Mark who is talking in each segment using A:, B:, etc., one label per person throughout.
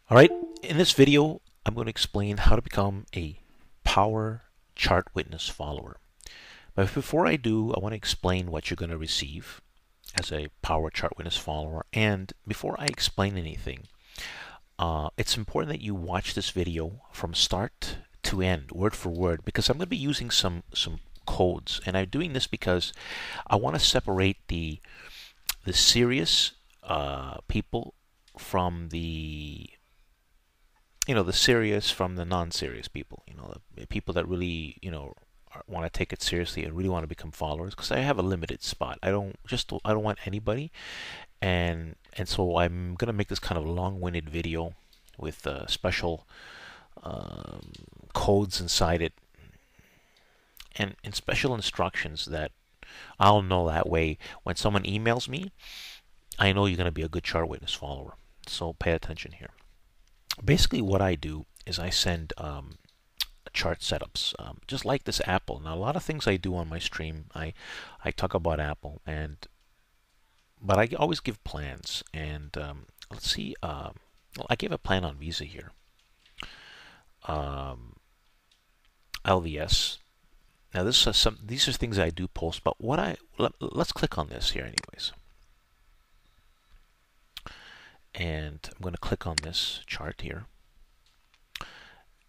A: Alright, in this video I'm going to explain how to become a Power Chart Witness follower. But before I do, I want to explain what you're going to receive as a Power Chart Witness follower. And before I explain anything, it's important that you watch this video from start to end, word for word, because I'm going to be using some codes. And I'm doing this because I want to separate the serious people from the the serious from the non-serious people. The people that really, want to take it seriously and really want to become followers. Because I have a limited spot. I don't want anybody, and so I'm gonna make this kind of long-winded video with special codes inside it and special instructions that I'll know that way when someone emails me. I know you're gonna be a good chart witness follower. So pay attention here. Basically, what I do is I send chart setups, just like this Apple. Now, a lot of things I do on my stream, I talk about Apple, but I always give plans. And let's see, well, I gave a plan on Visa here, LVS. Now, these are things I do post, but let's click on this here, anyways. And I'm going to click on this chart here.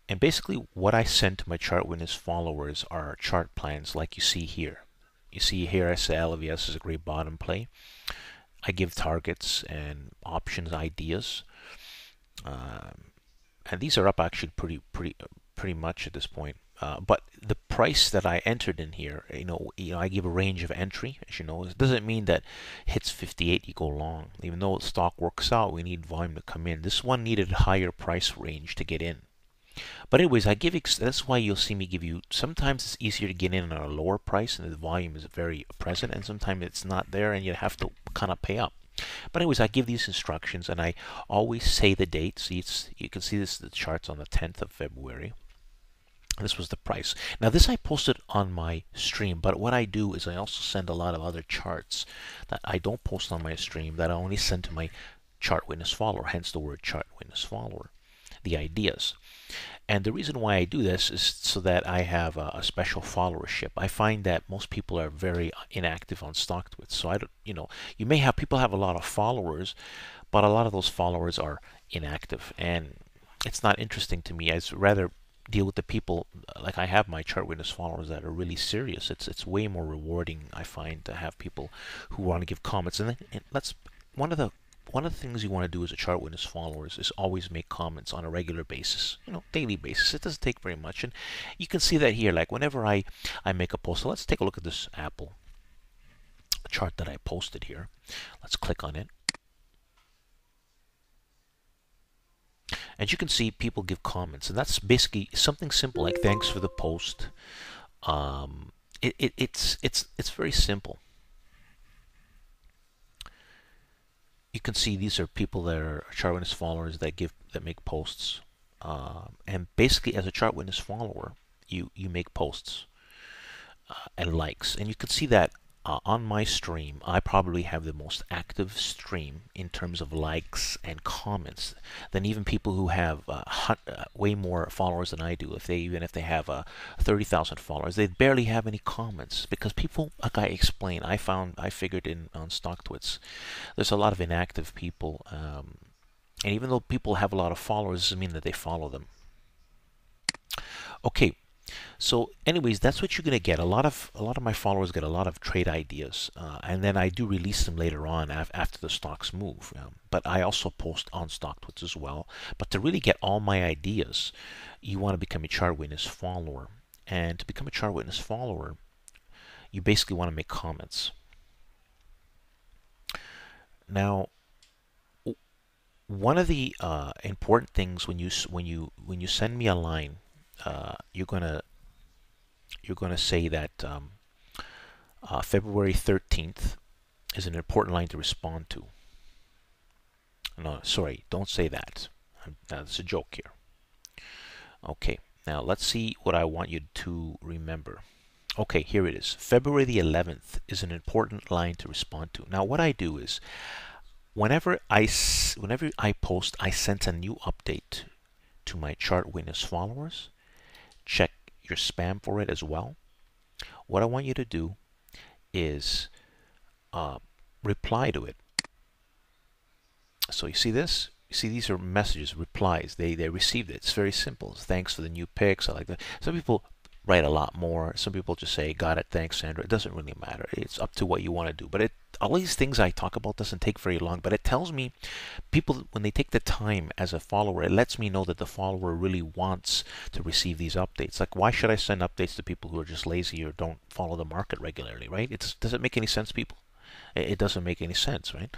A: And basically what I send to my chart witness followers are chart plans like you see here. You see here I say LVS is a great bottom play. I give targets and options ideas. And these are up actually pretty much at this point. But the price that I entered in here, I give a range of entry. As you know, it doesn't mean that hits 58 you go long. Even though the stock works out, we need volume to come in. This one needed a higher price range to get in. But anyways, that's why you'll see me give you. Sometimes it's easier to get in at a lower price, and the volume is very present, and sometimes it's not there, and you have to kind of pay up. But anyways, I give these instructions, and I always say the date. See, you can see the charts on the 10th of February. This was the price. Now this I posted on my stream, but what I do is I also send a lot of other charts that I don't post on my stream that I only send to my chart witness follower, hence the word chart witness follower, the ideas. And the reason why I do this is so that I have a special followership. I find that most people are very inactive on StockTwits. So you may have people have a lot of followers, but a lot of those followers are inactive, and it's not interesting to me. I'd rather deal with the people like I have my chart witness followers that are really serious. It's way more rewarding, I find, to have people who want to give comments. And that's one of the things you want to do as a chart witness followers is always make comments on a regular basis, daily basis. It doesn't take very much, and you can see that here. Like whenever I make a post. So let's take a look at this Apple chart that I posted here. Let's click on it. And you can see people give comments, and that's basically something simple like thanks for the post. It's very simple. You can see these are people that are chart witness followers that make posts, and basically as a chart witness follower, you make posts and likes, and you can see that. On my stream, I probably have the most active stream in terms of likes and comments than even people who have way more followers than I do. Even if they have 30,000 followers, they barely have any comments because people, like I explained, I figured on StockTwits, there's a lot of inactive people, and even though people have a lot of followers, doesn't mean that they follow them. Okay. So anyways, that's what you're going to get. A lot of my followers get a lot of trade ideas, and then I do release them later on after the stocks move. But I also post on StockTwits as well. But to really get all my ideas, you want to become a chart witness follower. And to become a chart witness follower, you basically want to make comments. Now, one of the important things when you send me a line, you're gonna say that February 13th is an important line to respond to. No, sorry, don't say that. That's a joke here. Okay, now let's see what I want you to remember. Okay, here it is. February the 11th is an important line to respond to. Now what I do is whenever whenever I post, I sent a new update to my chart witness followers. Check your spam for it as well. What I want you to do is reply to it. So you see this? You see, these are messages, replies. They received it. It's very simple. Thanks for the new pics. I like that. Some people write a lot more. Some people just say, got it, thanks, Sandra. It doesn't really matter. It's up to what you want to do. But all these things I talk about doesn't take very long. But it tells me, people, when they take the time as a follower, it lets me know that the follower really wants to receive these updates. Like, why should I send updates to people who are just lazy or don't follow the market regularly, right? Does it make any sense, people? It doesn't make any sense, right?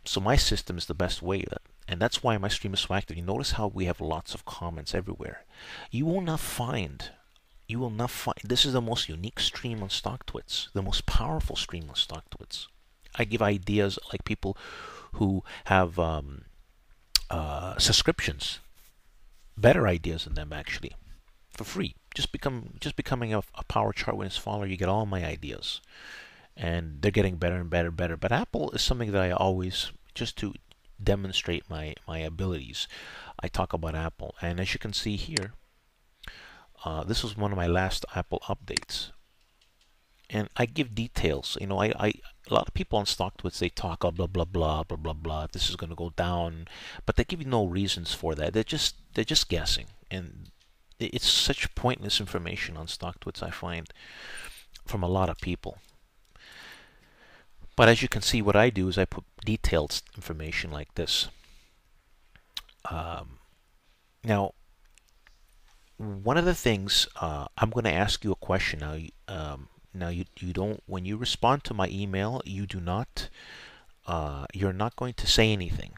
A: So my system is the best way, and that's why my stream is so active. You notice how we have lots of comments everywhere. You will not find, this is the most unique stream on StockTwits, the most powerful stream on StockTwits. I give ideas like people who have subscriptions, better ideas than them actually, for free. Just becoming a Power Chart Witness follower, you get all my ideas. And they're getting better and better and better. But Apple is something that I always, just to demonstrate my abilities, I talk about Apple. And as you can see here, this was one of my last Apple updates. And I give details. You know, a lot of people on StockTwits, they talk blah blah blah blah blah blah. This is going to go down, but they give you no reasons for that. They're just guessing, and it's such pointless information on StockTwits, I find, from a lot of people. But as you can see, what I do is I put detailed information like this. Now, one of the things, I'm going to ask you a question now. Now you don't, when you respond to my email, you do not, you're not going to say anything.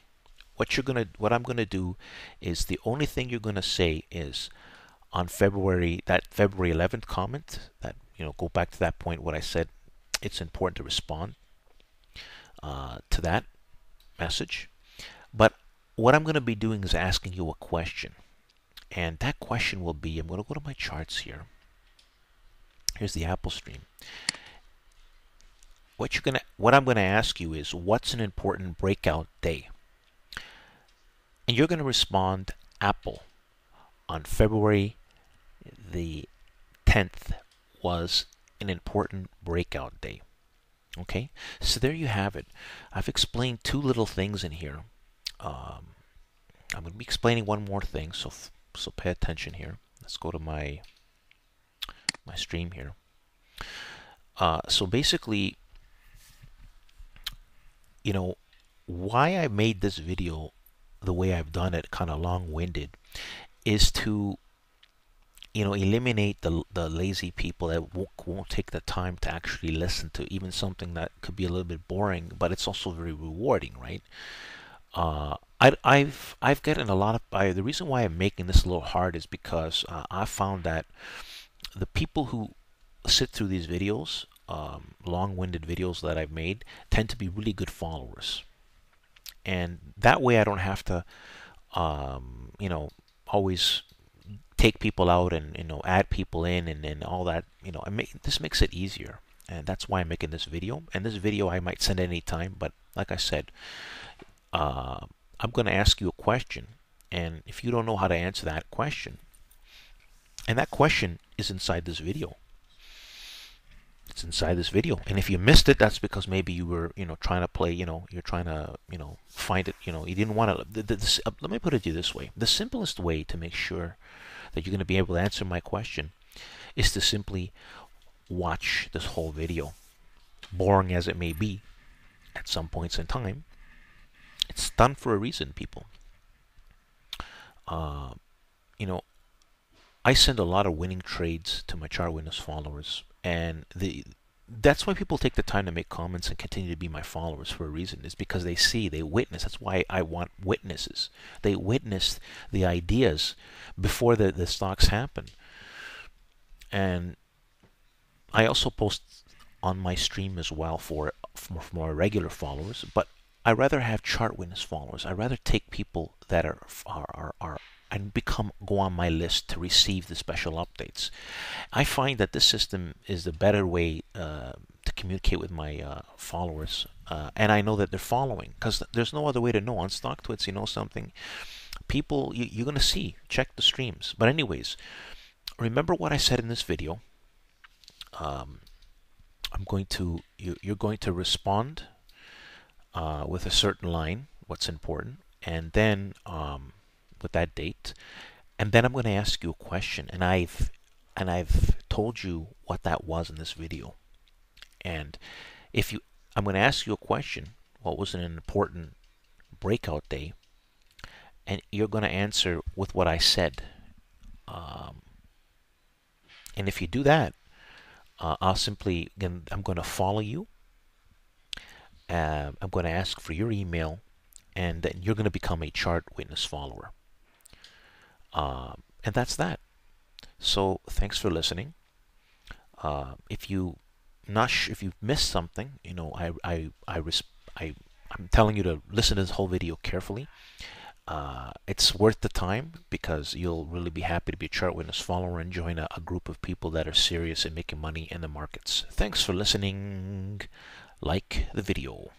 A: What I'm going to do is, the only thing you're going to say is on February 11th comment, that, go back to that point what I said, it's important to respond to that message. But what I'm going to be doing is asking you a question, and that question will be, I'm going to go to my charts here. Here's the Apple stream. What I'm going to ask you is, what's an important breakout day? And you're going to respond, Apple on February the 10th was an important breakout day. Okay, so there you have it. I've explained two little things in here. I'm going to be explaining one more thing, so pay attention here. Let's go to my stream here. So basically, why I made this video the way I've done it, kind of long-winded, is to eliminate the lazy people that won't take the time to actually listen to even something that could be a little bit boring, but it's also very rewarding, right? I've gotten a lot of, the reason why I'm making this a little hard is because I found that the people who sit through these videos, long-winded videos that I've made, tend to be really good followers, and that way I don't have to always take people out and add people in and all that. This makes it easier, and that's why I'm making this video. And this video I might send any time, but like I said, I'm going to ask you a question, and if you don't know how to answer that question, and that question is inside this video. It's inside this video, and if you missed it, that's because maybe you were trying to play, you're trying to find it, you didn't want to. Let me put it to you this way: the simplest way to make sure that you're going to be able to answer my question is to simply watch this whole video, boring as it may be at some points in time. It's done for a reason, people. I send a lot of winning trades to my chart witness followers, and that's why people take the time to make comments and continue to be my followers for a reason. Is because they witness. That's why I want witnesses. They witness the ideas before the stocks happen. And I also post on my stream as well for more regular followers, but I rather have chart witness followers. I rather take people that are and go on my list to receive the special updates. I find that this system is the better way to communicate with my followers, and I know that they're following, because there's no other way to know. On StockTwits, you know something, people, you're going to see, check the streams. But anyways, remember what I said in this video. You're going to respond with a certain line, what's important, and then with that date, and then I'm going to ask you a question, and I've told you what that was in this video. And I'm going to ask you a question, what was an important breakout day, and you're going to answer with what I said. And if you do that, I'm going to follow you. I'm going to ask for your email, and then you're going to become a chart witness follower. And that's that. So thanks for listening. If you if you've missed something, you know, I'm telling you to listen to this whole video carefully. It's worth the time, because you'll really be happy to be a chart witness follower and join a group of people that are serious in making money in the markets. Thanks for listening. Like the video.